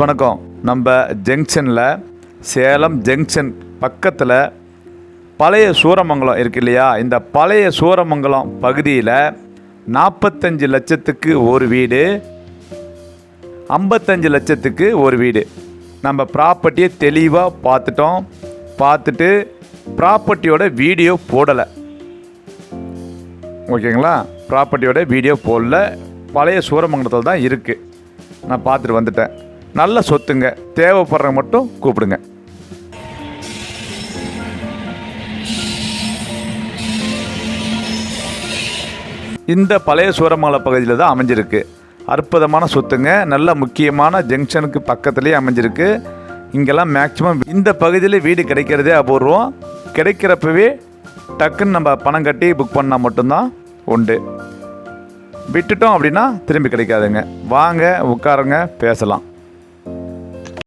வணக்கம். நம்ம ஜங்ஷனில் சேலம் ஜங்ஷன் பக்கத்தில் பழைய சூரமங்கலம் இருக்கு இல்லையா, இந்த பழைய சூரமங்கலம் பகுதியில் 45 லட்சத்துக்கு ஒரு வீடு, 55 லட்சத்துக்கு ஒரு வீடு. நம்ம ப்ராப்பர்ட்டியை தெளிவாக பார்த்துட்டு ப்ராப்பர்ட்டியோட வீடியோ போடலை. ஓகேங்களா, ப்ராப்பர்ட்டியோட வீடியோ போடல. பழைய சூரமங்கலத்தில் தான் இருக்குது. நான் பார்த்துட்டு வந்துட்டேன். நல்ல சொத்துங்க. தேவைப்படுறவங்க மட்டும் கூப்பிடுங்க. இந்த பழைய சூரமங்கலம் பகுதியில் தான் அமைஞ்சிருக்கு. அற்புதமான சொத்துங்க. நல்ல முக்கியமான ஜங்ஷனுக்கு பக்கத்துலேயே அமைஞ்சிருக்கு. இங்கெல்லாம் மேக்சிமம் இந்த பகுதியில் வீடு கிடைக்கிறதே அபூர்வம். கிடைக்கிறப்பவே டக்குன்னு நம்ம பணம் கட்டி புக் பண்ணால் மட்டும்தான் உண்டு. விட்டுட்டோம் அப்படின்னா திரும்பி கிடைக்காதுங்க. வாங்க, உட்காருங்க, பேசலாம்.